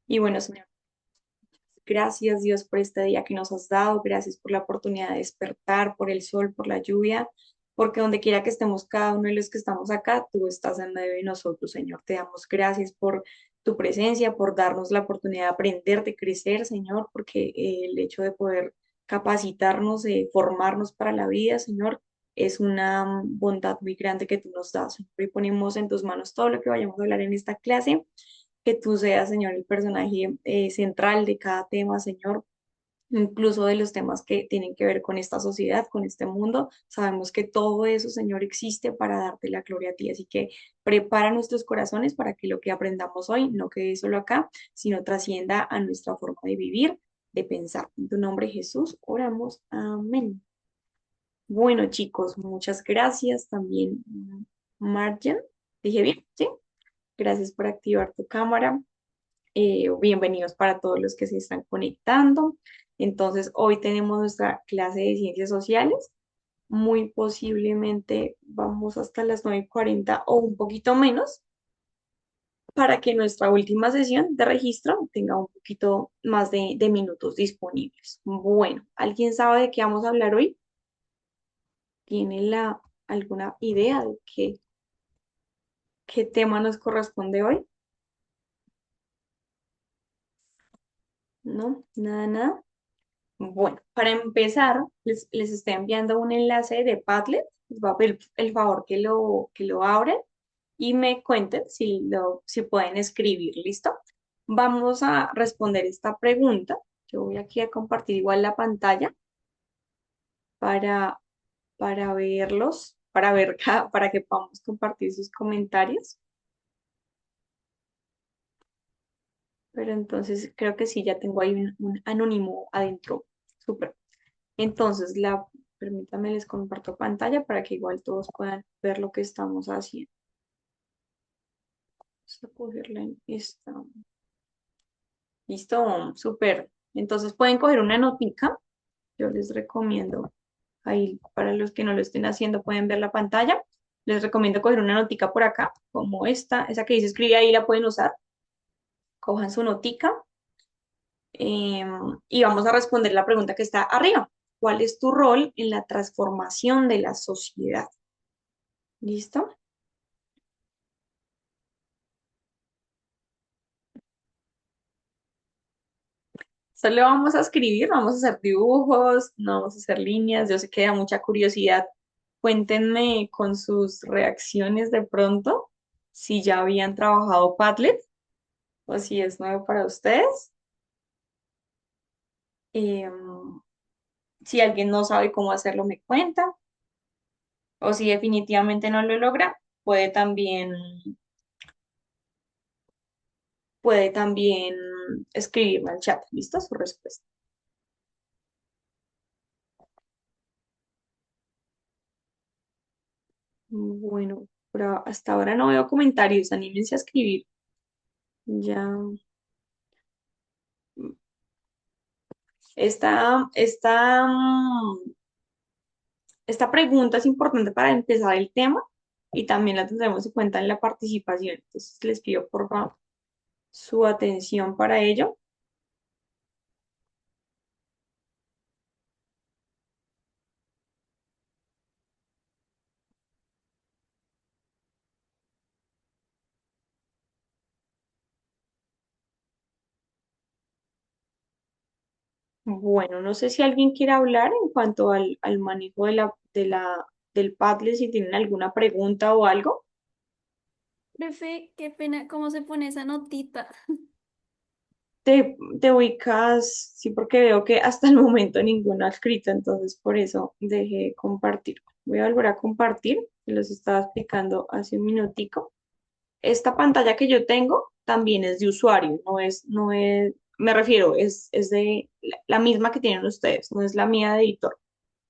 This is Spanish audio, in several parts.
Y bueno, Señor, gracias Dios por este día que nos has dado, gracias por la oportunidad de despertar, por el sol, por la lluvia, porque donde quiera que estemos cada uno de los que estamos acá, tú estás en medio de nosotros, Señor. Te damos gracias por tu presencia, por darnos la oportunidad de aprender, de crecer, Señor, porque el hecho de poder capacitarnos, de formarnos para la vida, Señor, es una bondad muy grande que tú nos das. Hoy ponemos en tus manos todo lo que vayamos a hablar en esta clase, que tú seas, Señor, el personaje central de cada tema, Señor, incluso de los temas que tienen que ver con esta sociedad, con este mundo. Sabemos que todo eso, Señor, existe para darte la gloria a ti. Así que prepara nuestros corazones para que lo que aprendamos hoy no quede solo acá, sino trascienda a nuestra forma de vivir, de pensar. En tu nombre, Jesús, oramos. Amén. Bueno, chicos, muchas gracias también, Margen. ¿Dije bien? ¿Sí? Gracias por activar tu cámara. Bienvenidos para todos los que se están conectando. Entonces, hoy tenemos nuestra clase de ciencias sociales. Muy posiblemente vamos hasta las 9:40 o un poquito menos para que nuestra última sesión de registro tenga un poquito más de minutos disponibles. Bueno, ¿alguien sabe de qué vamos a hablar hoy? ¿Tiene alguna idea de qué tema nos corresponde hoy? ¿No? Nada, nada. Bueno, para empezar, les estoy enviando un enlace de Padlet. Les voy a pedir el favor que lo abren y me cuenten si pueden escribir. ¿Listo? Vamos a responder esta pregunta. Yo voy aquí a compartir igual la pantalla para, para verlos, para que podamos compartir sus comentarios. Pero entonces creo que sí, ya tengo ahí un anónimo adentro. Súper. Entonces, permítanme, les comparto pantalla para que igual todos puedan ver lo que estamos haciendo. Vamos a cogerla en esta. Listo, súper. Entonces pueden coger una notica. Yo les recomiendo, ahí para los que no lo estén haciendo, pueden ver la pantalla. Les recomiendo coger una notica por acá, como esa que dice escribe ahí, la pueden usar. Cojan su notica y vamos a responder la pregunta que está arriba. ¿Cuál es tu rol en la transformación de la sociedad? ¿Listo? Solo vamos a escribir, no vamos a hacer dibujos, no vamos a hacer líneas. Yo sé que da mucha curiosidad. Cuéntenme con sus reacciones de pronto si ya habían trabajado Padlet o si es nuevo para ustedes. Em, si alguien no sabe cómo hacerlo, me cuenta. O si definitivamente no lo logra, puede también escribirme al chat. ¿Listo? Su respuesta. Bueno, pero hasta ahora no veo comentarios. Anímense a escribir. Ya. Esta pregunta es importante para empezar el tema y también la tendremos en cuenta en la participación. Entonces les pido por favor su atención para ello. Bueno, no sé si alguien quiere hablar en cuanto al manejo del Padlet, si tienen alguna pregunta o algo. Profe, qué pena, ¿cómo se pone esa notita? Te ubicas, sí, porque veo que hasta el momento ninguno ha escrito, entonces por eso dejé de compartir. Voy a volver a compartir, que los estaba explicando hace un minutico. Esta pantalla que yo tengo también es de usuario, me refiero, es de la misma que tienen ustedes, no es la mía de editor.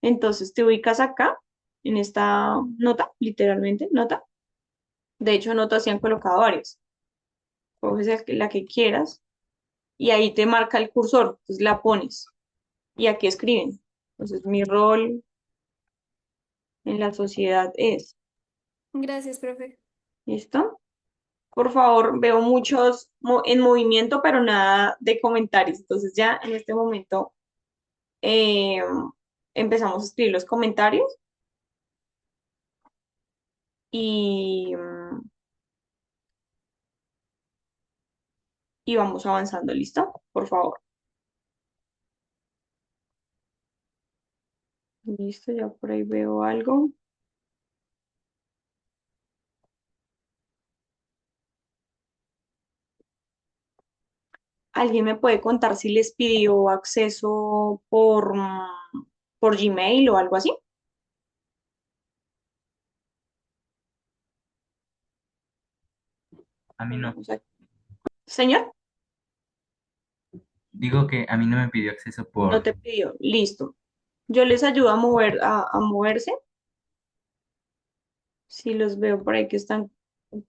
Entonces te ubicas acá, en esta nota, literalmente, nota. De hecho, notas se han colocado varias. Coges la que quieras y ahí te marca el cursor, entonces la pones y aquí escriben. Entonces, mi rol en la sociedad es, Gracias, profe. ¿listo? Por favor, veo muchos en movimiento, pero nada de comentarios. Entonces ya en este momento eh, empezamos a escribir los comentarios y, y vamos avanzando. ¿Listo? Por favor. Listo, ya por ahí veo algo. ¿Alguien me puede contar si les pidió acceso por Gmail o algo así? A mí no. Tenemos aquí. Señor, Digo que a mí no me pidió acceso no por... te pidió. Listo. Yo les ayudo a a moverse. Si los veo por ahí que están un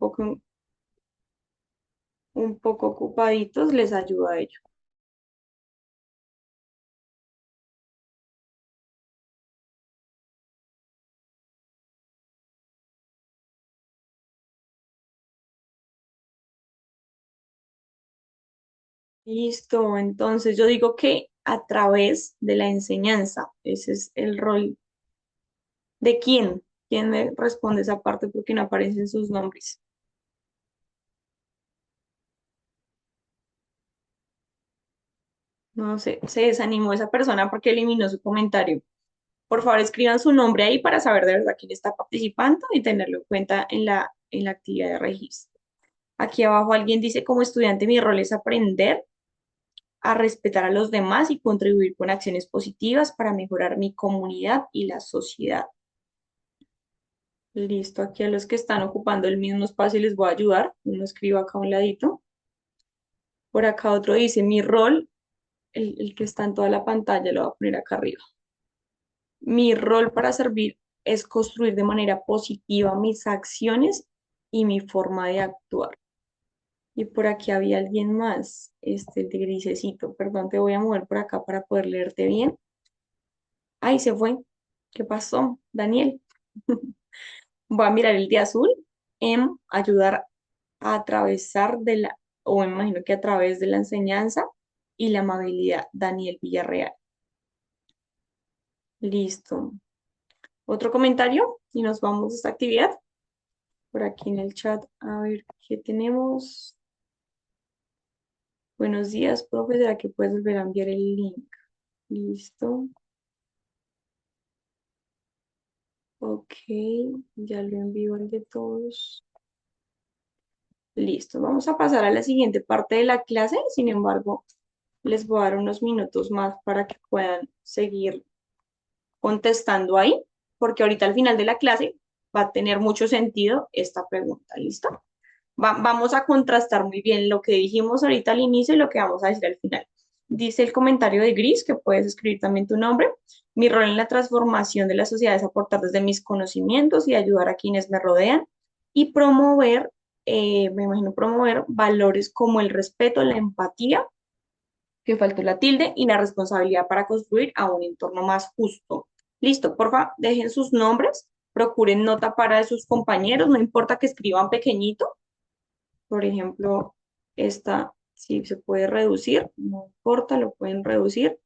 un poco ocupaditos, les ayudo a ello. Listo. Entonces yo digo que a través de la enseñanza, ese es el rol de quién. ¿Quién me responde esa parte porque no aparecen sus nombres? No sé, se desanimó esa persona porque eliminó su comentario. Por favor, escriban su nombre ahí para saber de verdad quién está participando y tenerlo en cuenta en en la actividad de registro. Aquí abajo alguien dice, como estudiante, mi rol es aprender a respetar a los demás y contribuir con acciones positivas para mejorar mi comunidad y la sociedad. Listo, aquí a los que están ocupando el mismo espacio les voy a ayudar. Uno escribo acá a un ladito. Por acá otro dice, mi rol, el que está en toda la pantalla, lo voy a poner acá arriba. Mi rol para servir es construir de manera positiva mis acciones y mi forma de actuar. Y por aquí había alguien más, el de grisecito. Perdón, te voy a mover por acá para poder leerte bien. Ay, se fue. ¿Qué pasó, Daniel? Voy a mirar el de azul en ayudar a atravesar o me imagino que a través de la enseñanza y la amabilidad, Daniel Villarreal. Listo. ¿Otro comentario? Y nos vamos a esta actividad. Por aquí en el chat, a ver qué tenemos. Buenos días, profe. ¿Será que puedes volver a enviar el link? Listo. Ok, ya lo envío al de todos. Listo. Vamos a pasar a la siguiente parte de la clase. Sin embargo, les voy a dar unos minutos más para que puedan seguir contestando ahí, porque ahorita al final de la clase va a tener mucho sentido esta pregunta. ¿Listo? Vamos a contrastar muy bien lo que dijimos ahorita al inicio y lo que vamos a decir al final. Dice el comentario de Gris, que puedes escribir también tu nombre. Mi rol en la transformación de la sociedad es aportar desde mis conocimientos y ayudar a quienes me rodean y promover, me imagino promover valores como el respeto, la empatía, que faltó la tilde, y la responsabilidad para construir a un entorno más justo. Listo, porfa, dejen sus nombres, procuren no tapar a sus compañeros, no importa que escriban pequeñito, por ejemplo, esta, si se puede reducir, no importa, lo pueden reducir.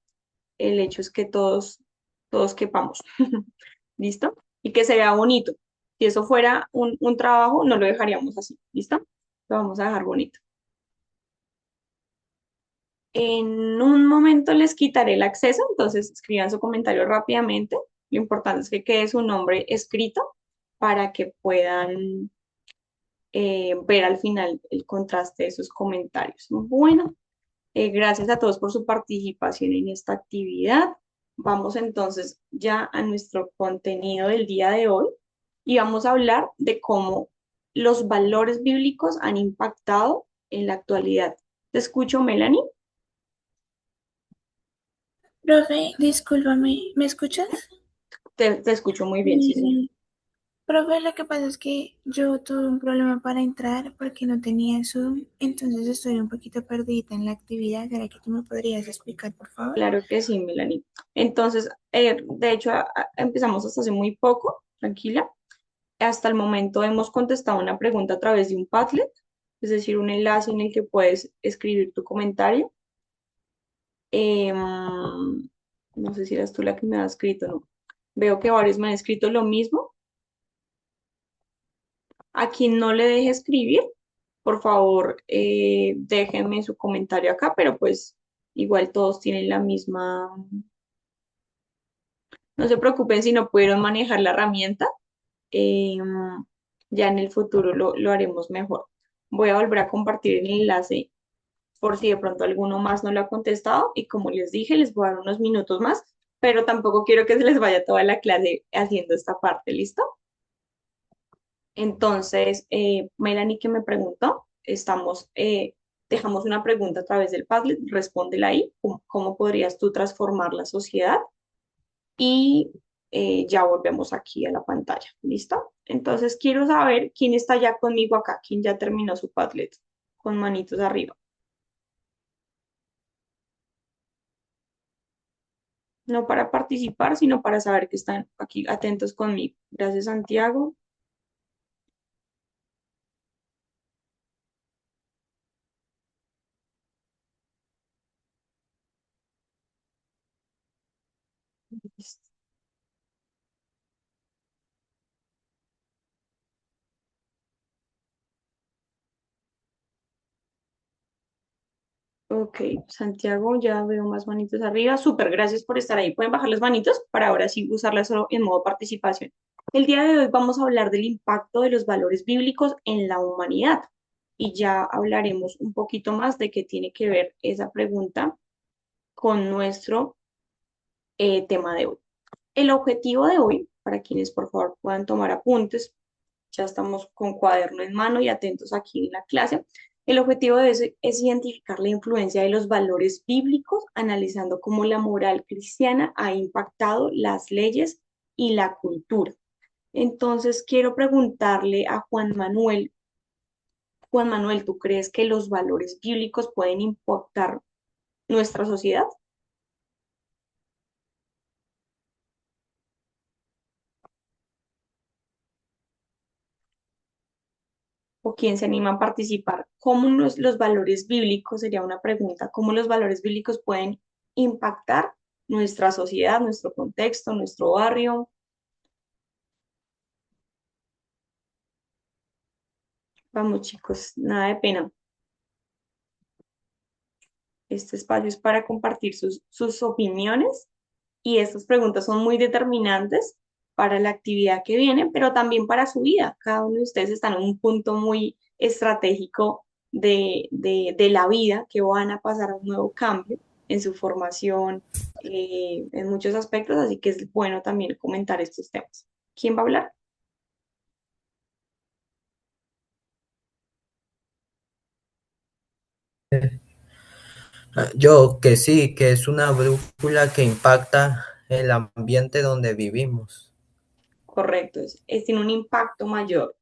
El hecho es que todos quepamos. ¿Listo? Y que se vea bonito. Si eso fuera un trabajo, no lo dejaríamos así. ¿Listo? Lo vamos a dejar bonito. En un momento les quitaré el acceso, entonces escriban su comentario rápidamente. Lo importante es que quede su nombre escrito para que puedan ver al final el contraste de sus comentarios. Bueno, gracias a todos por su participación en esta actividad. Vamos entonces ya a nuestro contenido del día de hoy y vamos a hablar de cómo los valores bíblicos han impactado en la actualidad. ¿Te escucho, Melanie? Profe, discúlpame, ¿me escuchas? Te escucho muy bien, sí, señor. Sí. Profe, lo que pasa es que yo tuve un problema para entrar porque no tenía Zoom, entonces estoy un poquito perdida en la actividad. ¿Será que tú me podrías explicar, por favor? Claro que sí, Melanie. Entonces, de hecho, empezamos hasta hace muy poco, tranquila. Hasta el momento hemos contestado una pregunta a través de un Padlet. es decir, un enlace en el que puedes escribir tu comentario. No sé si eras tú la que me ha escrito, no. Veo que varios me han escrito lo mismo. A quien no le deje escribir, por favor, déjenme su comentario acá, pero pues igual todos tienen la misma. No se preocupen si no pudieron manejar la herramienta. Ya en el futuro lo haremos mejor. Voy a volver a compartir el enlace por si de pronto alguno más no lo ha contestado y como les dije, les voy a dar unos minutos más, pero tampoco quiero que se les vaya toda la clase haciendo esta parte, ¿listo? Entonces, Melanie que me preguntó, dejamos una pregunta a través del Padlet, respóndela ahí, ¿cómo podrías tú transformar la sociedad? Y ya volvemos aquí a la pantalla, ¿listo? Entonces, quiero saber quién está ya conmigo acá, quién ya terminó su Padlet, con manitos arriba. No para participar, sino para saber que están aquí atentos conmigo. Gracias, Santiago. Listo. Ok, Santiago, ya veo más manitos arriba. Súper, gracias por estar ahí. Pueden bajar las manitos para ahora sí usarlas solo en modo participación. El día de hoy vamos a hablar del impacto de los valores bíblicos en la humanidad y ya hablaremos un poquito más de qué tiene que ver esa pregunta con nuestro tema de hoy. El objetivo de hoy, para quienes por favor puedan tomar apuntes, ya estamos con cuaderno en mano y atentos aquí en la clase. El objetivo de eso es identificar la influencia de los valores bíblicos, analizando cómo la moral cristiana ha impactado las leyes y la cultura. Entonces, quiero preguntarle a Juan Manuel, ¿tú crees que los valores bíblicos pueden impactar nuestra sociedad? ¿O quién se anima a participar? ¿Cómo los valores bíblicos, sería una pregunta, cómo los valores bíblicos pueden impactar nuestra sociedad, nuestro contexto, nuestro barrio? Vamos chicos, nada de pena. Este espacio es para compartir sus opiniones y estas preguntas son muy determinantes para la actividad que viene, pero también para su vida. Cada uno de ustedes está en un punto muy estratégico de la vida que van a pasar a un nuevo cambio en su formación, en muchos aspectos, así que es bueno también comentar estos temas. ¿Quién va a hablar? Yo que sí, que es una brújula que impacta el ambiente donde vivimos. Correcto, tiene un impacto mayor.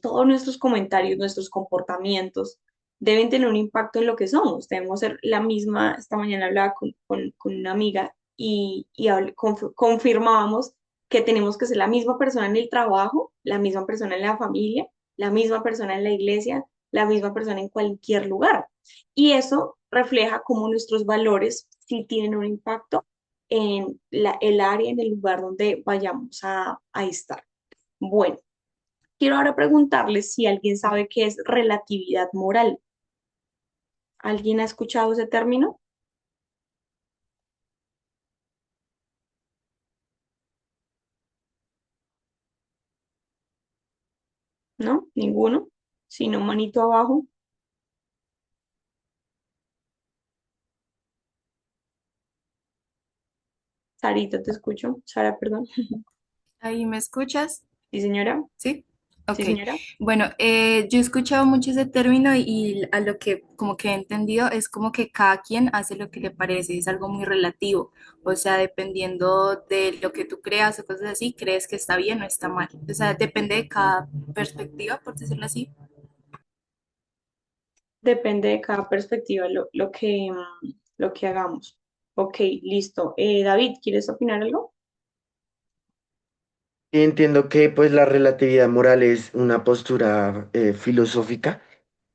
Todos nuestros comentarios, nuestros comportamientos deben tener un impacto en lo que somos. Debemos ser la misma, esta mañana hablaba con una amiga y confirmábamos que tenemos que ser la misma persona en el trabajo, la misma persona en la familia, la misma persona en la iglesia, la misma persona en cualquier lugar. Y eso refleja cómo nuestros valores sí tienen un impacto en el área, en el lugar donde vayamos a estar. Bueno, quiero ahora preguntarles si alguien sabe qué es relatividad moral. ¿Alguien ha escuchado ese término? ¿No? ¿Ninguno? Si no, manito abajo. Sarita, te escucho. Sara, perdón. ¿Ahí me escuchas? Sí, señora. ¿Sí? Sí, Ok. señora. Bueno, yo he escuchado mucho ese término y a lo que como que he entendido es como que cada quien hace lo que le parece, es algo muy relativo. O sea, dependiendo de lo que tú creas o cosas así, crees que está bien o está mal. O sea, depende de cada perspectiva, por decirlo así. Depende de cada perspectiva lo que hagamos. Ok, listo. David, ¿quieres opinar algo? Entiendo que pues la relatividad moral es una postura filosófica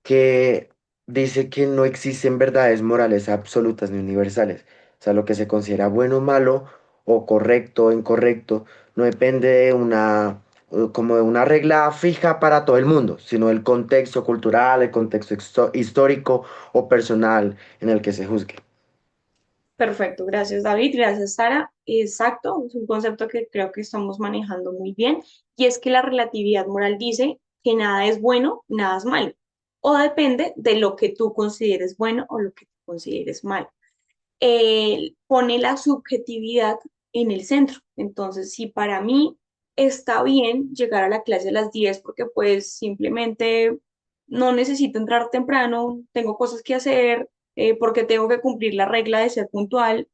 que dice que no existen verdades morales absolutas ni universales. O sea, lo que se considera bueno o malo, o correcto o incorrecto, no depende de como de una regla fija para todo el mundo, sino del contexto cultural, el contexto histórico o personal en el que se juzgue. Perfecto, gracias David, gracias Sara. Exacto, es un concepto que creo que estamos manejando muy bien y es que la relatividad moral dice que nada es bueno, nada es malo, o depende de lo que tú consideres bueno o lo que tú consideres malo. Pone la subjetividad en el centro. Entonces, si para mí está bien llegar a la clase a las 10 porque pues simplemente no necesito entrar temprano, tengo cosas que hacer, porque tengo que cumplir la regla de ser puntual,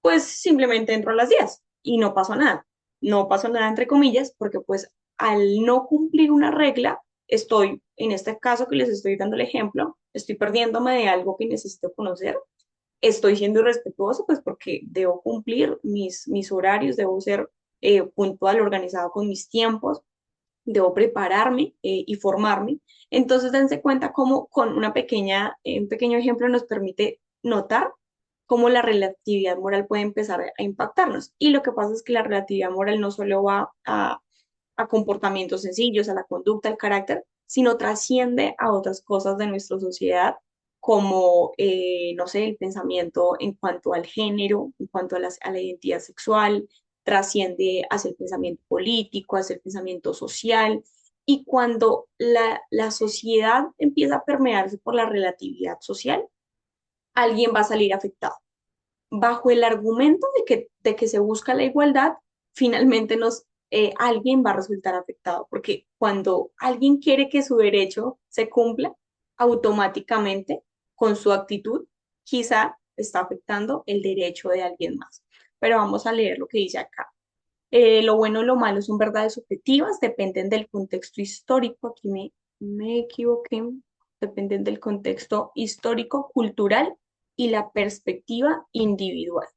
pues simplemente entro a las 10 y no pasó nada. No pasó nada entre comillas porque pues al no cumplir una regla, estoy, en este caso que les estoy dando el ejemplo, estoy perdiéndome de algo que necesito conocer, estoy siendo irrespetuoso, pues porque debo cumplir mis horarios, debo ser puntual, organizado con mis tiempos, debo prepararme y formarme. Entonces, dense cuenta cómo con un pequeño ejemplo nos permite notar cómo la relatividad moral puede empezar a impactarnos. Y lo que pasa es que la relatividad moral no solo va a comportamientos sencillos, a la conducta, al carácter, sino trasciende a otras cosas de nuestra sociedad, como, no sé, el pensamiento en cuanto al género, en cuanto a la identidad sexual, trasciende hacia el pensamiento político, hacia el pensamiento social. Y cuando la sociedad empieza a permearse por la relatividad social, alguien va a salir afectado bajo el argumento de que se busca la igualdad, finalmente alguien va a resultar afectado, porque cuando alguien quiere que su derecho se cumpla, automáticamente con su actitud, quizá está afectando el derecho de alguien más. Pero vamos a leer lo que dice acá. Lo bueno y lo malo son verdades subjetivas, dependen del contexto histórico. Aquí me equivoqué. Dependen del contexto histórico, cultural y la perspectiva individual.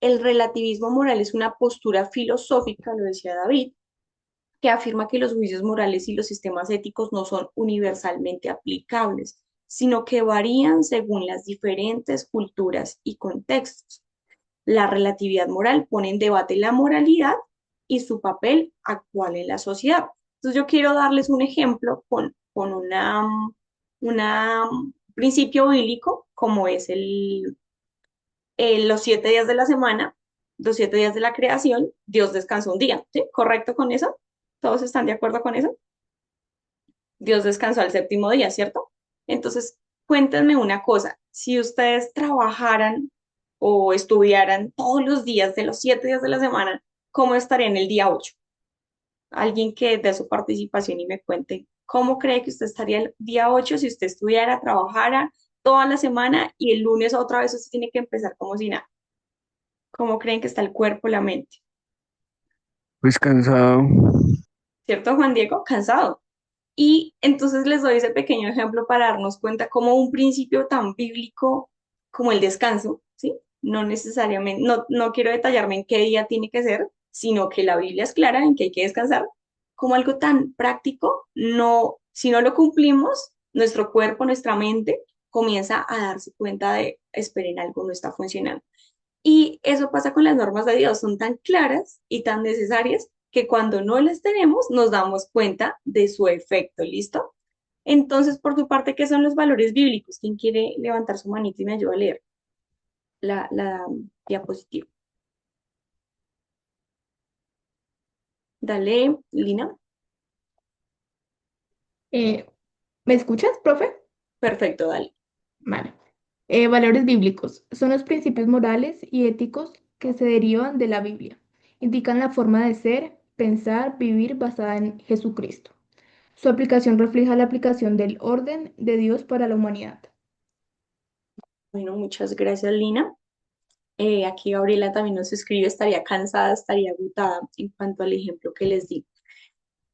El relativismo moral es una postura filosófica, lo decía David, que afirma que los juicios morales y los sistemas éticos no son universalmente aplicables, sino que varían según las diferentes culturas y contextos. La relatividad moral pone en debate la moralidad y su papel actual en la sociedad. Entonces yo quiero darles un ejemplo con un principio bíblico como es los 7 días de la semana, los 7 días de la creación, Dios descansó un día, ¿sí? ¿Correcto con eso? ¿Todos están de acuerdo con eso? Dios descansó al séptimo día, ¿cierto? Entonces, cuéntenme una cosa, si ustedes trabajaran o estudiaran todos los días de los 7 días de la semana, ¿cómo estaría en el día 8? Alguien que dé su participación y me cuente cómo cree que usted estaría el día 8 si usted estudiara, trabajara toda la semana y el lunes otra vez usted tiene que empezar como si nada. ¿Cómo creen que está el cuerpo, la mente? Pues cansado. ¿Cierto, Juan Diego? Cansado. Y entonces les doy ese pequeño ejemplo para darnos cuenta cómo un principio tan bíblico como el descanso, ¿sí? No necesariamente, no quiero detallarme en qué día tiene que ser, sino que la Biblia es clara en que hay que descansar, como algo tan práctico, no, si no lo cumplimos, nuestro cuerpo, nuestra mente comienza a darse cuenta de, esperen, algo no está funcionando. Y eso pasa con las normas de Dios, son tan claras y tan necesarias que cuando no las tenemos nos damos cuenta de su efecto, ¿listo? Entonces, por tu parte, ¿qué son los valores bíblicos? ¿Quién quiere levantar su manito y me ayuda a leer la diapositiva? Dale, Lina. Eh, ¿Me escuchas, profe? Perfecto, dale. Vale. Valores bíblicos son los principios morales y éticos que se derivan de la Biblia. Indican la forma de ser, pensar, vivir basada en Jesucristo. Su aplicación refleja la aplicación del orden de Dios para la humanidad. Bueno, muchas gracias, Lina. Aquí Gabriela también nos escribe, estaría cansada, estaría agotada en cuanto al ejemplo que les di.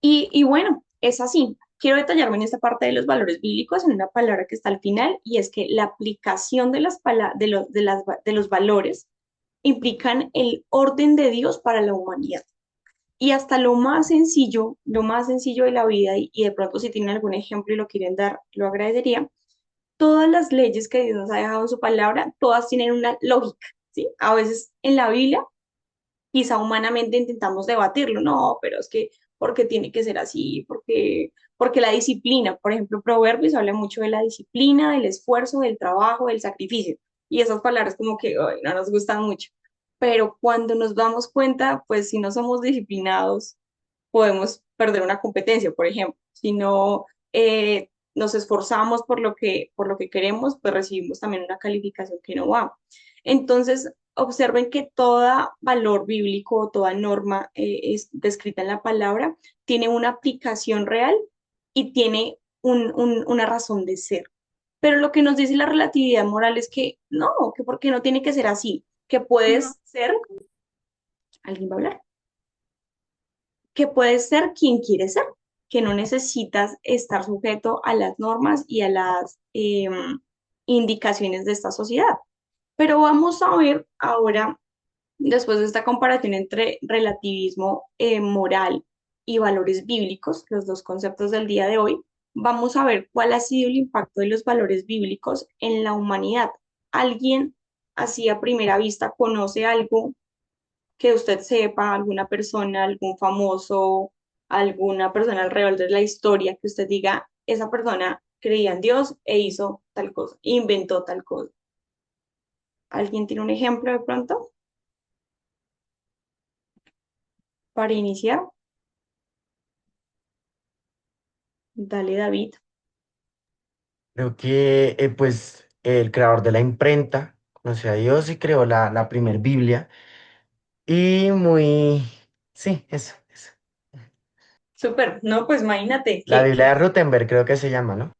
Y bueno, es así. Quiero detallarme en esta parte de los valores bíblicos en una palabra que está al final y es que la aplicación de los valores implican el orden de Dios para la humanidad. Y hasta lo más sencillo de la vida, y de pronto si tienen algún ejemplo y lo quieren dar, lo agradecería. Todas las leyes que Dios nos ha dejado en su palabra, todas tienen una lógica, ¿sí? A veces en la Biblia, quizá humanamente intentamos debatirlo, no, pero es que, ¿porque tiene que ser así? Porque la disciplina, por ejemplo, Proverbios habla mucho de la disciplina, del esfuerzo, del trabajo, del sacrificio, y esas palabras como que ay, no nos gustan mucho. Pero cuando nos damos cuenta, pues si no somos disciplinados, podemos perder una competencia, por ejemplo. Si no nos esforzamos por lo que queremos, pues recibimos también una calificación que no va. Entonces, observen que todo valor bíblico, toda norma es descrita en la palabra, tiene una aplicación real y tiene una razón de ser. Pero lo que nos dice la relatividad moral es que no, que porque no tiene que ser así, que No. puedes ser, ¿alguien va a hablar? Que puedes ser quien quieres ser, que no necesitas estar sujeto a las normas y a las indicaciones de esta sociedad. Pero vamos a ver ahora, después de esta comparación entre relativismo moral y valores bíblicos, los dos conceptos del día de hoy, vamos a ver cuál ha sido el impacto de los valores bíblicos en la humanidad. ¿Alguien así a primera vista conoce algo que usted sepa, alguna persona, algún famoso, alguna persona alrededor de la historia, que usted diga, esa persona creía en Dios e hizo tal cosa, inventó tal cosa? ¿Alguien tiene un ejemplo de pronto para iniciar? Dale, David. Creo que pues el creador de la imprenta conoció a Dios y creó la primer Biblia. Y muy, sí, eso. Súper, no, pues imagínate La que, Biblia de Gutenberg creo que se llama, ¿no?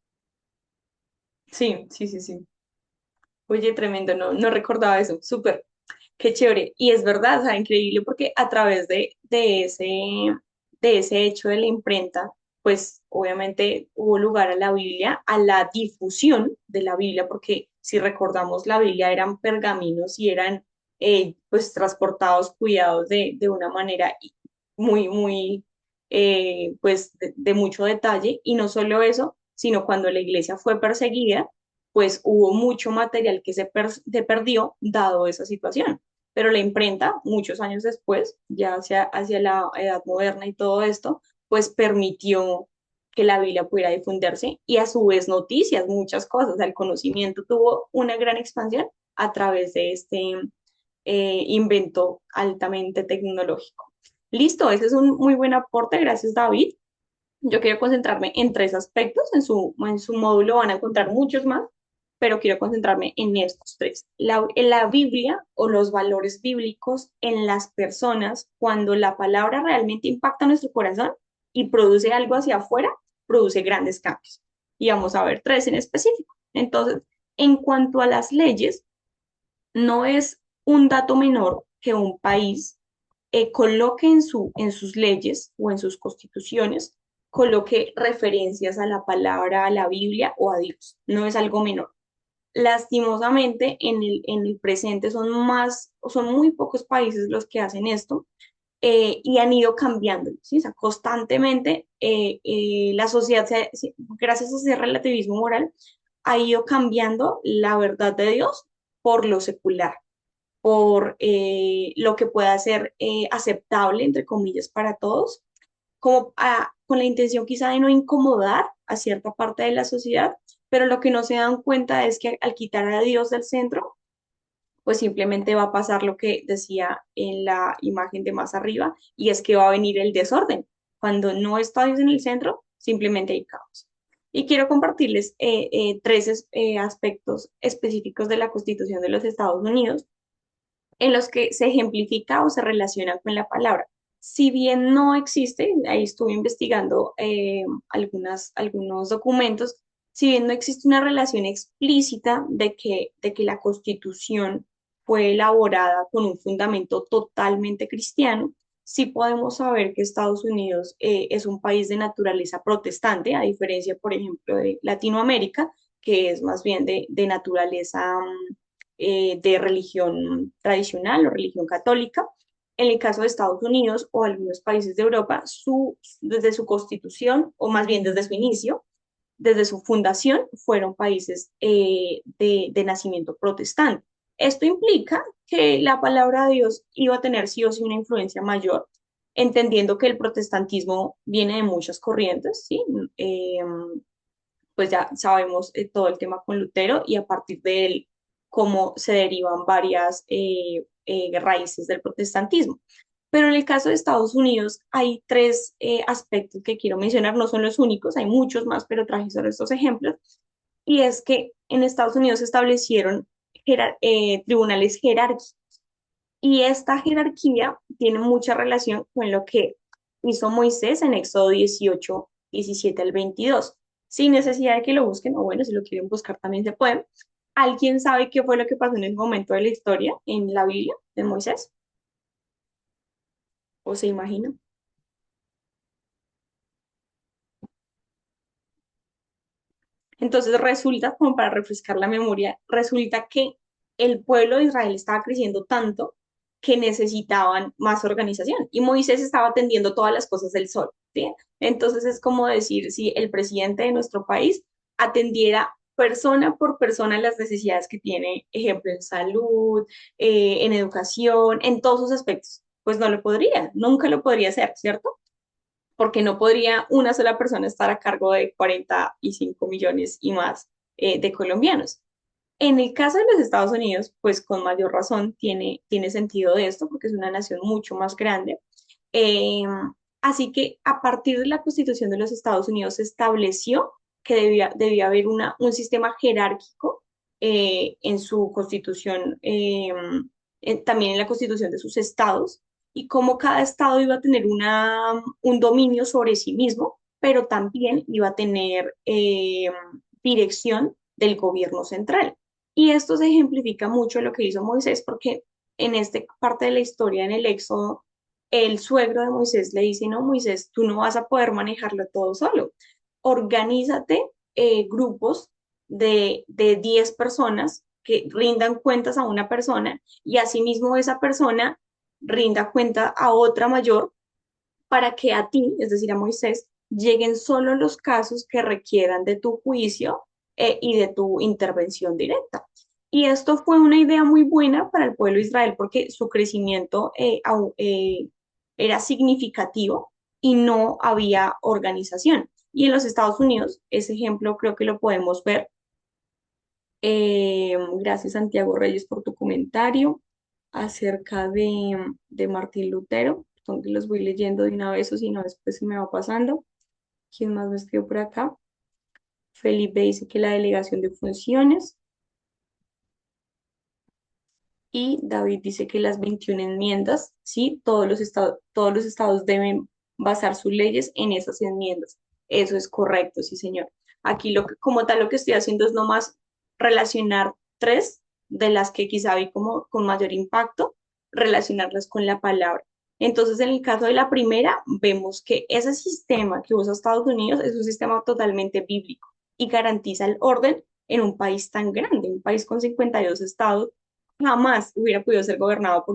sí, sí, sí, sí. Oye, tremendo, no, no recordaba eso, súper. Qué chévere. Y es verdad, o sea, increíble porque a través de ese hecho de la imprenta, pues obviamente hubo lugar a la Biblia, a la difusión de la Biblia, porque si recordamos, la Biblia eran pergaminos y eran pues transportados, cuidados de una manera muy, muy, pues de mucho detalle. Y no solo eso, sino cuando la iglesia fue perseguida, pues hubo mucho material que se perdió dado esa situación. Pero la imprenta, muchos años después, ya hacia la edad moderna y todo esto, pues permitió que la Biblia pudiera difundirse y a su vez noticias, muchas cosas. O sea, el conocimiento tuvo una gran expansión a través de este invento altamente tecnológico. Listo, ese es un muy buen aporte, gracias David. Yo quiero concentrarme en tres aspectos, en su módulo van a encontrar muchos más, pero quiero concentrarme en estos tres. La Biblia o los valores bíblicos en las personas, cuando la palabra realmente impacta nuestro corazón y produce algo hacia afuera, produce grandes cambios. Y vamos a ver tres en específico. Entonces, en cuanto a las leyes, no es un dato menor que un país coloque en sus leyes o en sus constituciones, coloque referencias a la palabra, a la Biblia o a Dios. No es algo menor. Lastimosamente, en el presente son muy pocos países los que hacen esto y han ido cambiando, ¿sí? O sea, constantemente la sociedad, gracias a ese relativismo moral, ha ido cambiando la verdad de Dios por lo secular, por lo que pueda ser aceptable, entre comillas, para todos, con la intención quizá de no incomodar a cierta parte de la sociedad, pero lo que no se dan cuenta es que al quitar a Dios del centro, pues simplemente va a pasar lo que decía en la imagen de más arriba, y es que va a venir el desorden. Cuando no está Dios en el centro, simplemente hay caos. Y quiero compartirles tres aspectos específicos de la Constitución de los Estados Unidos en los que se ejemplifica o se relaciona con la palabra. Si bien no existe, ahí estuve investigando algunos documentos, si bien no existe una relación explícita de que la Constitución fue elaborada con un fundamento totalmente cristiano, sí podemos saber que Estados Unidos es un país de naturaleza protestante, a diferencia, por ejemplo, de Latinoamérica, que es más bien de naturaleza de religión tradicional o religión católica. En el caso de Estados Unidos o algunos países de Europa, desde su constitución, o más bien desde su inicio, desde su fundación, fueron países de nacimiento protestante. Esto implica que la palabra de Dios iba a tener sí o sí una influencia mayor, entendiendo que el protestantismo viene de muchas corrientes, ¿sí? Eh, pues ya sabemos todo el tema con Lutero y a partir de él cómo se derivan varias raíces del protestantismo. Pero en el caso de Estados Unidos hay tres aspectos que quiero mencionar, no son los únicos, hay muchos más, pero traje solo estos ejemplos. Y es que en Estados Unidos se establecieron tribunales jerárquicos y esta jerarquía tiene mucha relación con lo que hizo Moisés en Éxodo 18, 17 al 22. Sin necesidad de que lo busquen, o bueno, si lo quieren buscar también se pueden. ¿Alguien sabe qué fue lo que pasó en el momento de la historia en la Biblia de Moisés? ¿O se imagina? Entonces resulta, como para refrescar la memoria, resulta que el pueblo de Israel estaba creciendo tanto que necesitaban más organización y Moisés estaba atendiendo todas las cosas del sol, ¿sí? Entonces es como decir, si el presidente de nuestro país atendiera persona por persona las necesidades que tiene, ejemplo, en salud, en educación, en todos sus aspectos, pues no lo podría, nunca lo podría hacer, ¿cierto? Porque no podría una sola persona estar a cargo de 45 millones y más de colombianos. En el caso de los Estados Unidos, pues con mayor razón tiene sentido de esto, porque es una nación mucho más grande. Eh, Así que a partir de la Constitución de los Estados Unidos se estableció que debía haber un sistema jerárquico en su constitución, también en la constitución de sus estados, y cómo cada estado iba a tener un dominio sobre sí mismo, pero también iba a tener dirección del gobierno central. Y esto se ejemplifica mucho lo que hizo Moisés, porque en esta parte de la historia, en el Éxodo, el suegro de Moisés le dice, no, Moisés, tú no vas a poder manejarlo todo solo. Organízate grupos de 10 personas que rindan cuentas a una persona y asimismo esa persona rinda cuenta a otra mayor para que a ti, es decir, a Moisés, lleguen solo los casos que requieran de tu juicio y de tu intervención directa. Y esto fue una idea muy buena para el pueblo de Israel porque su crecimiento era significativo y no había organización. Y en los Estados Unidos, ese ejemplo creo que lo podemos ver. Gracias, Santiago Reyes, por tu comentario acerca de Martín Lutero. Entonces los voy leyendo de una vez o si no, después se me va pasando. ¿Quién más me escribió por acá? Felipe dice que la delegación de funciones. Y David dice que las 21 enmiendas, sí, todos los estados deben basar sus leyes en esas enmiendas. Eso es correcto, sí, señor. Aquí como tal lo que estoy haciendo es nomás relacionar tres de las que quizá vi como con mayor impacto, relacionarlas con la palabra. Entonces, en el caso de la primera, vemos que ese sistema que usa Estados Unidos es un sistema totalmente bíblico y garantiza el orden en un país tan grande, un país con 52 estados jamás hubiera podido ser gobernado por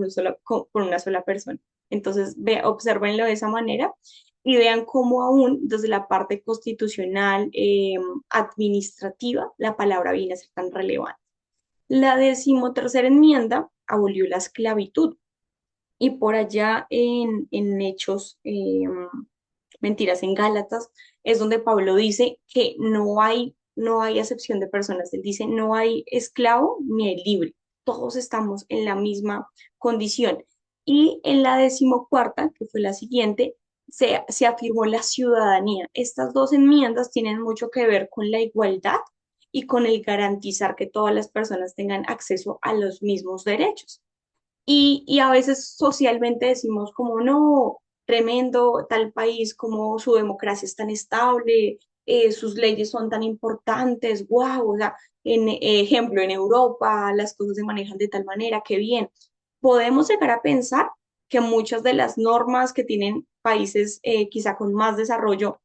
una sola persona. Entonces, observenlo de esa manera y vean cómo aún desde la parte constitucional, administrativa, la palabra viene a ser tan relevante. La 13ª enmienda abolió la esclavitud y por allá en Hechos, mentiras, en Gálatas, es donde Pablo dice que no hay acepción de personas. Él dice, no hay esclavo ni hay libre. Todos estamos en la misma condición. Y en la 14ª, que fue la siguiente, se afirmó la ciudadanía. Estas dos enmiendas tienen mucho que ver con la igualdad y con el garantizar que todas las personas tengan acceso a los mismos derechos. Y a veces socialmente decimos como no, tremendo tal país, como su democracia es tan estable, sus leyes son tan importantes, wow, o sea, ejemplo, en Europa las cosas se manejan de tal manera, que bien. Podemos llegar a pensar que muchas de las normas que tienen países quizá con más desarrollo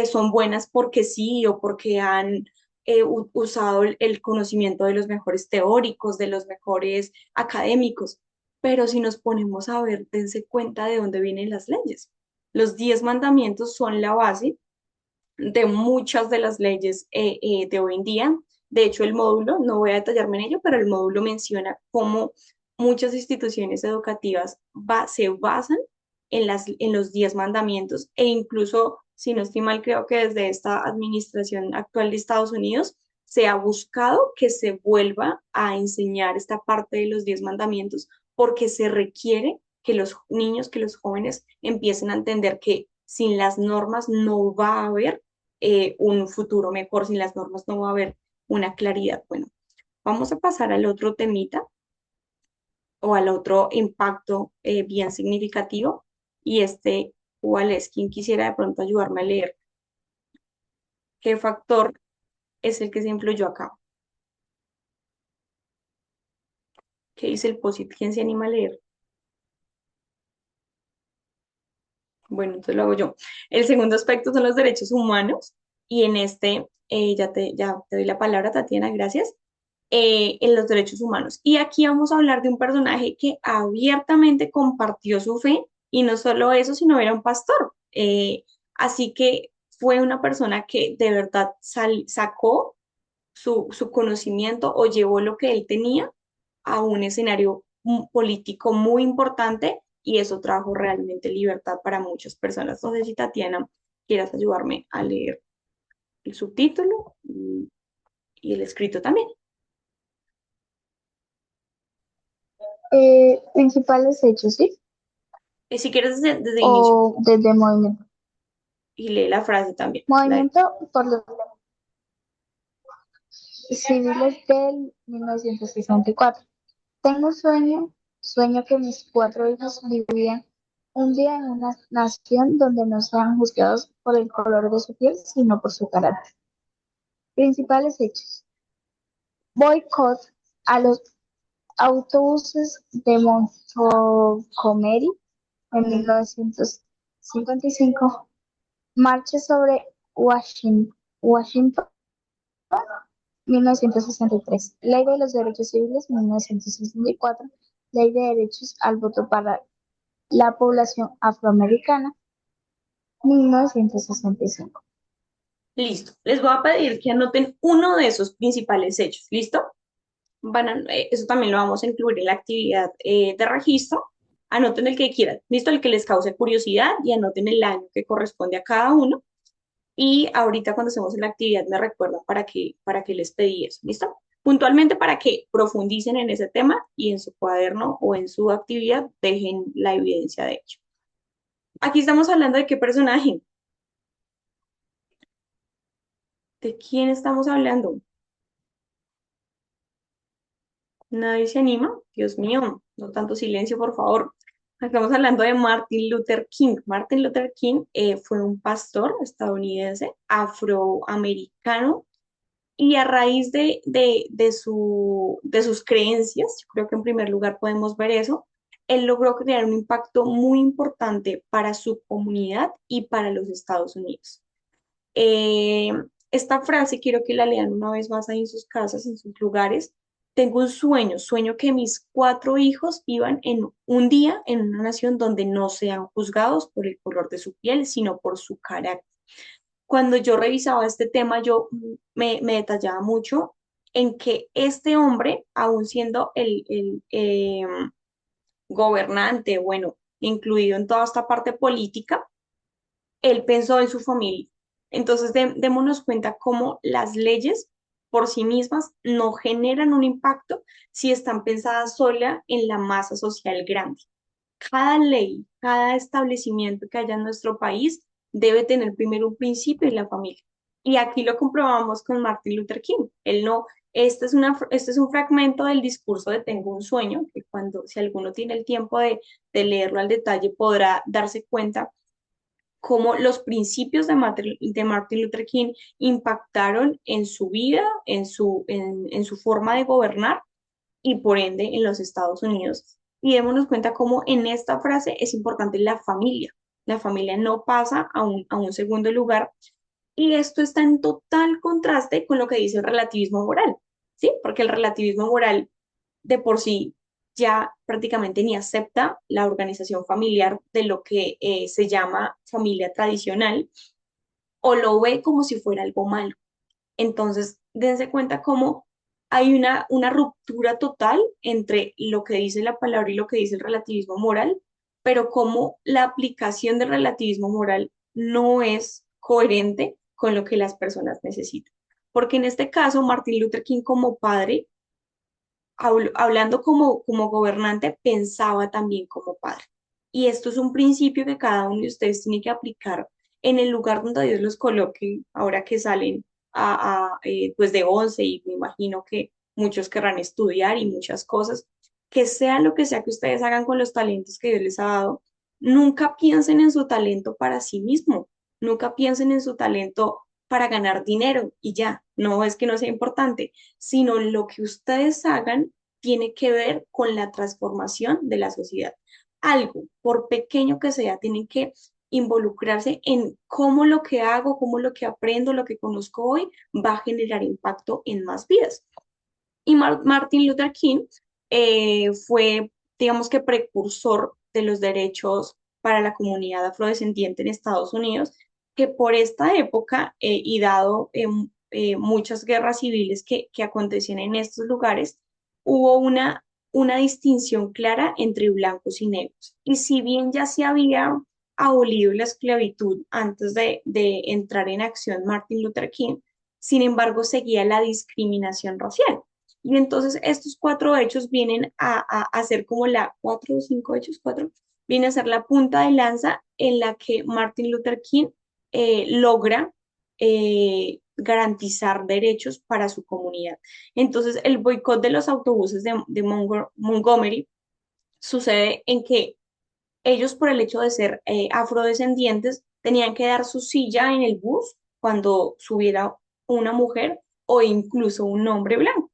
son buenas porque sí o porque han usado el conocimiento de los mejores teóricos, de los mejores académicos, pero si nos ponemos a ver, dense cuenta de dónde vienen las leyes. Los 10 mandamientos son la base de muchas de las leyes de hoy en día. De hecho, el módulo, no voy a detallarme en ello, pero el módulo menciona cómo muchas instituciones educativas se basan en los 10 mandamientos e incluso, si no estoy mal, creo que desde esta administración actual de Estados Unidos se ha buscado que se vuelva a enseñar esta parte de los 10 mandamientos porque se requiere que los niños, que los jóvenes empiecen a entender que sin las normas no va a haber un futuro mejor, sin las normas no va a haber una claridad. Bueno, vamos a pasar al otro temita o al otro impacto bien significativo. Y ¿cuál es? ¿Quién quisiera de pronto ayudarme a leer? ¿Qué factor es el que se influyó acá? ¿Qué dice el POSIT? ¿Quién se anima a leer? Bueno, entonces lo hago yo. El segundo aspecto son los derechos humanos y en ya te doy la palabra, Tatiana, gracias. En los derechos humanos. Y aquí vamos a hablar de un personaje que abiertamente compartió su fe y no solo eso, sino era un pastor. Así que fue una persona que de verdad sacó su conocimiento o llevó lo que él tenía a un escenario político muy importante y eso trajo realmente libertad para muchas personas. No sé si Tatiana quieras ayudarme a leer el subtítulo y el escrito también. Principales hechos, ¿sí? Si quieres desde inicio O desde movimiento. y lee la frase también. Movimiento por los civiles del 1964. Tengo un sueño que mis 4 hijos vivían un día en una nación donde no sean juzgados por el color de su piel, sino por su carácter. Principales hechos. Boicot a los autobuses de Montgomery en 1955. Marcha sobre Washington, 1963. Ley de los Derechos Civiles, 1964. Ley de Derechos al Voto para la Población Afroamericana, 1965. Listo. Les voy a pedir que anoten uno de esos principales hechos. ¿Listo? Eso también lo vamos a incluir en la actividad de registro. Anoten el que quieran. ¿Listo? El que les cause curiosidad y anoten el año que corresponde a cada uno. Y ahorita cuando hacemos la actividad me recuerdan para que les pedí eso. ¿Listo? Puntualmente para que profundicen en ese tema y en su cuaderno o en su actividad dejen la evidencia de hecho. Aquí estamos hablando de qué personaje. ¿De quién estamos hablando? ¿Nadie se anima? Dios mío, no tanto silencio, por favor. Estamos hablando de Martin Luther King. Martin Luther King fue un pastor estadounidense, afroamericano, y a raíz de sus creencias, yo creo que en primer lugar podemos ver eso, él logró crear un impacto muy importante para su comunidad y para los Estados Unidos. Eh, Esta frase quiero que la lean una vez más ahí en sus casas, en sus lugares. Tengo un sueño que mis 4 hijos vivan en un día en una nación donde no sean juzgados por el color de su piel, sino por su carácter. Cuando yo revisaba este tema, yo me detallaba mucho en que este hombre, aun siendo el gobernante, bueno, incluido en toda esta parte política, él pensó en su familia. Entonces, démonos cuenta cómo las leyes por sí mismas no generan un impacto si están pensadas sola en la masa social grande. Cada ley, cada establecimiento que haya en nuestro país debe tener primero un principio en la familia. Y aquí lo comprobamos con Martin Luther King. Él no, este es un fragmento del discurso de Tengo un sueño, que si alguno tiene el tiempo de leerlo al detalle, podrá darse cuenta cómo los principios de Martin Luther King impactaron en su vida, en su forma de gobernar y por ende en los Estados Unidos. Y démonos cuenta cómo en esta frase es importante la familia. La familia no pasa a un segundo lugar y esto está en total contraste con lo que dice el relativismo moral, ¿sí? Porque el relativismo moral de por sí ya prácticamente ni acepta la organización familiar de lo que se llama familia tradicional o lo ve como si fuera algo malo. Entonces, dense cuenta cómo hay una ruptura total entre lo que dice la palabra y lo que dice el relativismo moral, pero cómo la aplicación del relativismo moral no es coherente con lo que las personas necesitan. Porque en este caso, Martin Luther King como padre, hablando como gobernante, pensaba también como padre. Y esto es un principio que cada uno de ustedes tiene que aplicar en el lugar donde Dios los coloque, ahora que salen pues de 11 y me imagino que muchos querrán estudiar y muchas cosas, que sea lo que sea que ustedes hagan con los talentos que Dios les ha dado, nunca piensen en su talento para sí mismo, nunca piensen en su talento para ganar dinero y ya, no es que no sea importante, sino lo que ustedes hagan tiene que ver con la transformación de la sociedad. Algo, por pequeño que sea, tienen que involucrarse en cómo lo que hago, cómo lo que aprendo, lo que conozco hoy va a generar impacto en más vidas. Y Martin Luther King fue, digamos que, precursor de los derechos para la comunidad afrodescendiente en Estados Unidos, que por esta época y dado muchas guerras civiles que acontecían en estos lugares, hubo una distinción clara entre blancos y negros. Y si bien ya se había abolido la esclavitud antes de entrar en acción Martin Luther King, sin embargo seguía la discriminación racial. Y entonces estos cuatro hechos vienen a ser como cuatro o cinco hechos, cuatro, viene a ser la punta de lanza en la que Martin Luther King logra garantizar derechos para su comunidad. Entonces el boicot de los autobuses de Montgomery sucede en que ellos por el hecho de ser afrodescendientes tenían que dar su silla en el bus cuando subiera una mujer o incluso un hombre blanco,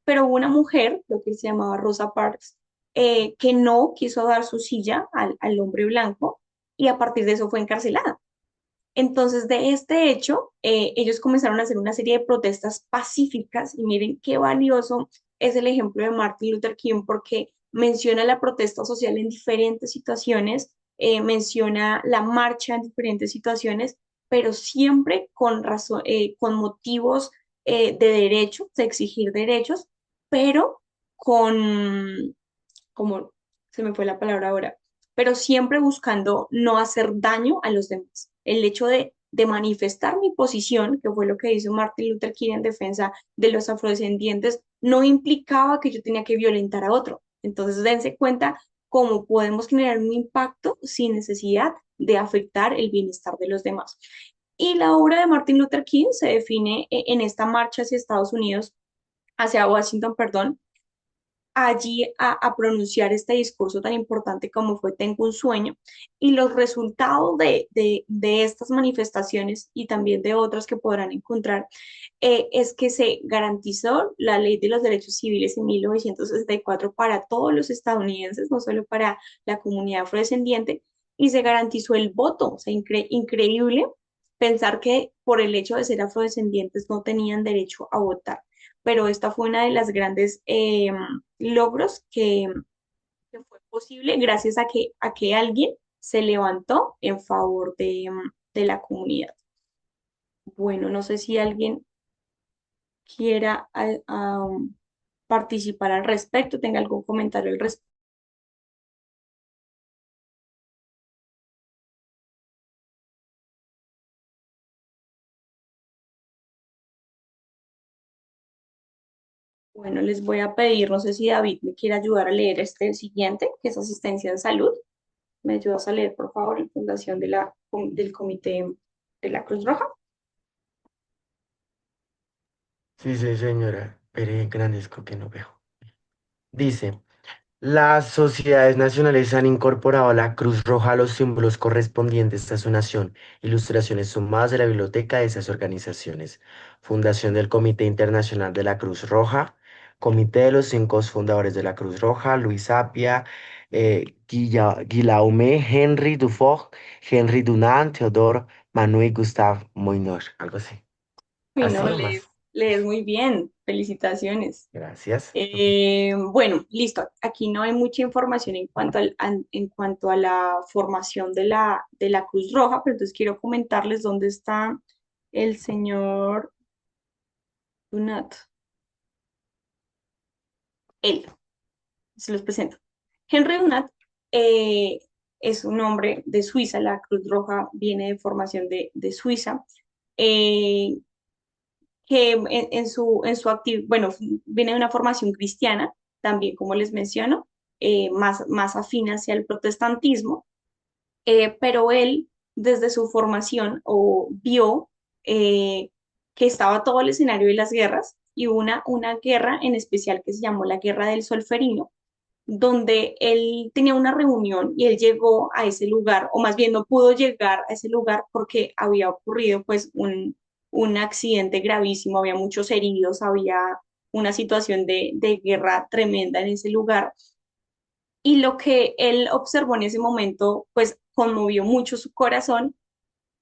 pero hubo una mujer, lo que se llamaba Rosa Parks, que no quiso dar su silla al hombre blanco y a partir de eso fue encarcelada. Entonces, de este hecho, ellos comenzaron a hacer una serie de protestas pacíficas y miren qué valioso es el ejemplo de Martin Luther King porque menciona la protesta social en diferentes situaciones, menciona la marcha en diferentes situaciones, pero siempre con razón, con motivos de derechos, de exigir derechos, pero con, como se me fue la palabra ahora, pero siempre buscando no hacer daño a los demás. El hecho de manifestar mi posición, que fue lo que hizo Martin Luther King en defensa de los afrodescendientes, no implicaba que yo tenía que violentar a otro. Entonces, dense cuenta cómo podemos generar un impacto sin necesidad de afectar el bienestar de los demás. Y la obra de Martin Luther King se define en esta marcha hacia Estados Unidos, hacia Washington, perdón, allí a pronunciar este discurso tan importante como fue Tengo un sueño. Y los resultados de estas manifestaciones y también de otras que podrán encontrar es que se garantizó la ley de los derechos civiles en 1964 para todos los estadounidenses, no solo para la comunidad afrodescendiente, y se garantizó el voto. O sea, increíble pensar que por el hecho de ser afrodescendientes no tenían derecho a votar, pero esta fue una de las grandes logros que fue posible gracias a que alguien se levantó en favor de la comunidad. Bueno, no sé si alguien quiera participar al respecto, tenga algún comentario al respecto. Bueno, les voy a pedir, no sé si David me quiere ayudar a leer este siguiente, que es asistencia en salud. ¿Me ayudas a leer, por favor, en fundación del Comité de la Cruz Roja? Sí, sí, señora, pero grandezco que no veo. Dice, las sociedades nacionales han incorporado la Cruz Roja a los símbolos correspondientes a su nación. Ilustraciones sumadas de la biblioteca de esas organizaciones. Fundación del Comité Internacional de la Cruz Roja. Comité de los 5 fundadores de la Cruz Roja. Luis Apia, Guillaume, Henry Dufour, Henry Dunant, Theodore, Manuel Gustave Moinor. Algo así. Uy, Así no, nomás. lees muy bien. Felicitaciones. Gracias. Bueno, listo. Aquí no hay mucha información en cuanto a la formación de la Cruz Roja, pero entonces quiero comentarles dónde está el señor Dunant. Él, se los presento. Henry Dunant eh, es un hombre de Suiza, la Cruz Roja viene de formación de Suiza. Eh, que en su bueno, viene de una formación cristiana, también como les menciono, más afín hacia el protestantismo, pero él desde su formación vio que estaba todo el escenario de las guerras y una guerra en especial que se llamó la Guerra del Solferino, donde él tenía una reunión y él llegó a ese lugar, o más bien no pudo llegar a ese lugar porque había ocurrido pues un accidente gravísimo, había muchos heridos, había una situación de guerra tremenda en ese lugar. Y lo que él observó en ese momento pues conmovió mucho su corazón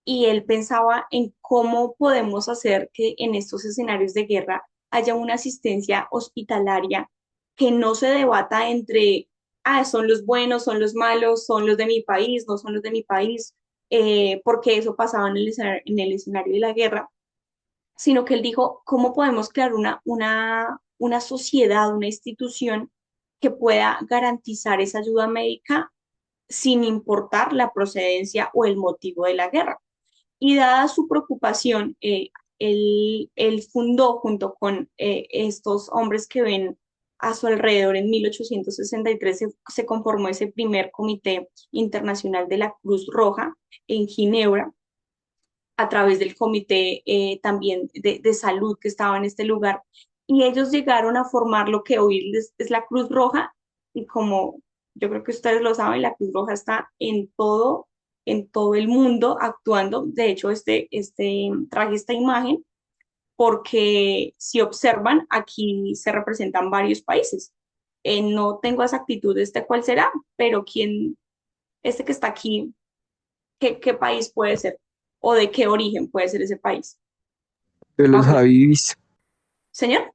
y él pensaba en cómo podemos hacer que en estos escenarios de guerra haya una asistencia hospitalaria que no se debata entre, son los buenos, son los malos, son los de mi país, no son los de mi país, porque eso pasaba en el escenario de la guerra, sino que él dijo, ¿cómo podemos crear una sociedad, una institución que pueda garantizar esa ayuda médica sin importar la procedencia o el motivo de la guerra? Y dada su preocupación, él fundó junto con estos hombres que ven a su alrededor en 1863, se conformó ese primer comité internacional de la Cruz Roja en Ginebra, a través del comité también de salud que estaba en este lugar. Y ellos llegaron a formar lo que hoy es la Cruz Roja. Y como yo creo que ustedes lo saben, la Cruz Roja está en todo el mundo actuando. De hecho, traje esta imagen porque si observan, aquí se representan varios países. No tengo exactitud de cuál será, pero este que está aquí, qué país puede ser o de qué origen puede ser ese país. De los Vamos, Javis, señor,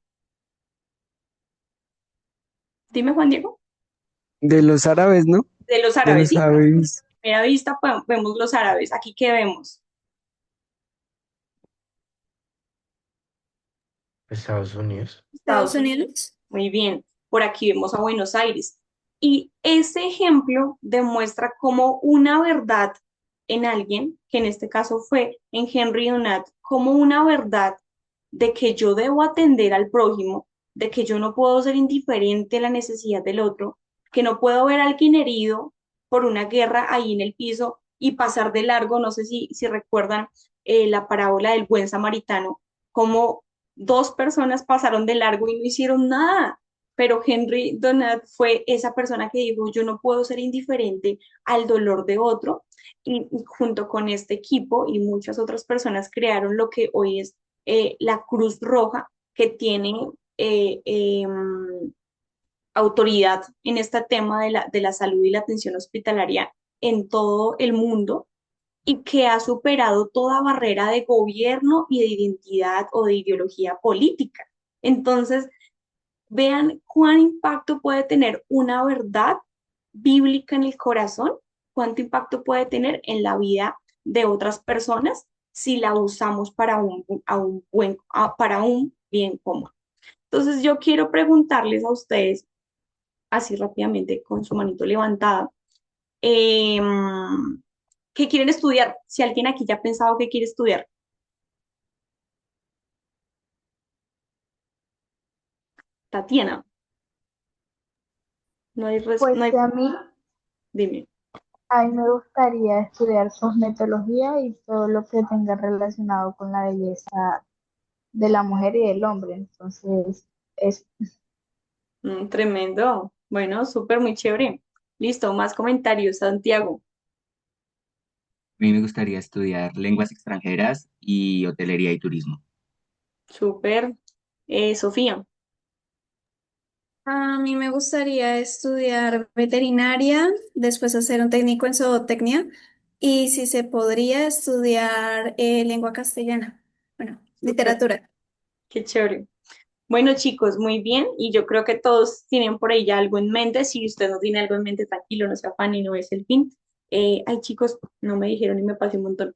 dime Juan Diego. de los árabes, ¿no? De los De árabes, los ¿sí? Javis. A primera vista vemos los árabes. Aquí, ¿qué vemos? Estados Unidos. Estados Estados Unidos. Unidos. Muy bien. Por aquí vemos a Buenos Aires. Y ese ejemplo demuestra cómo una verdad en alguien, que en este caso fue en Henry Dunant, como una verdad de que yo debo atender al prójimo, de que yo no puedo ser indiferente a la necesidad del otro, que no puedo ver a alguien herido por una guerra ahí en el piso y pasar de largo. No sé si recuerdan la parábola del buen samaritano, como dos personas pasaron de largo y no hicieron nada. Pero Henry Donat fue esa persona que dijo, yo no puedo ser indiferente al dolor de otro, y junto con este equipo y muchas otras personas crearon lo que hoy es la Cruz Roja, que tiene eh, em, autoridad en este tema de la salud y la atención hospitalaria en todo el mundo y que ha superado toda barrera de gobierno y de identidad o de ideología política. Entonces, vean cuán impacto puede tener una verdad bíblica en el corazón, cuánto impacto puede tener en la vida de otras personas si la usamos para un bien común. Entonces yo quiero preguntarles a ustedes, así rápidamente, con su manito levantada, ¿qué quieren estudiar? Si alguien aquí ya ha pensado que quiere estudiar. Tatiana, Pues no hay, a mí, dime. a mí me gustaría estudiar cosmetología y todo lo que tenga relacionado con la belleza de la mujer y del hombre. Entonces, es Tremendo. Bueno, súper, muy chévere. Listo, más comentarios, Santiago. A mí me gustaría estudiar lenguas extranjeras y hotelería y turismo. Súper. Sofía. A mí me gustaría estudiar veterinaria, después hacer un técnico en zootecnia y si se podría estudiar lengua castellana, bueno, Súper, literatura. qué chévere. Bueno, chicos, muy bien. Y yo creo que todos tienen por ahí ya algo en mente. Si usted no tiene algo en mente, tranquilo, no se afane y no es el fin. Ay, chicos, no me dijeron y me pasé un montón.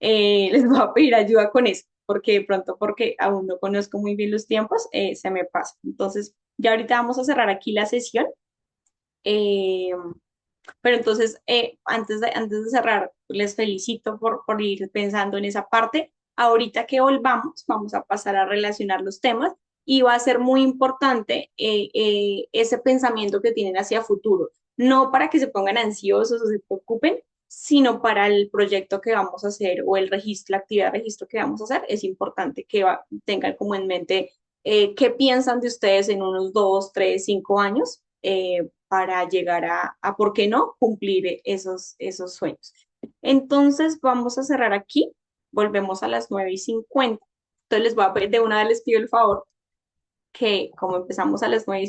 Les voy a pedir ayuda con eso, porque de pronto, porque aún no conozco muy bien los tiempos, se me pasa. Entonces, ya ahorita vamos a cerrar aquí la sesión. Eh, pero entonces, antes de cerrar, les felicito por ir pensando en esa parte. Ahorita que volvamos, vamos a pasar a relacionar los temas y va a ser muy importante ese pensamiento que tienen hacia futuro. No para que se pongan ansiosos o se preocupen, sino para el proyecto que vamos a hacer o el registro, la actividad de registro que vamos a hacer. Es importante que tengan como en mente qué piensan de ustedes en unos 2, 3, 5 años. Para llegar ¿por qué no?, cumplir esos sueños. Entonces, vamos a cerrar aquí. Volvemos a las 9:50. Entonces, les voy a pedir, de una vez les pido el favor que como empezamos a las 9:50,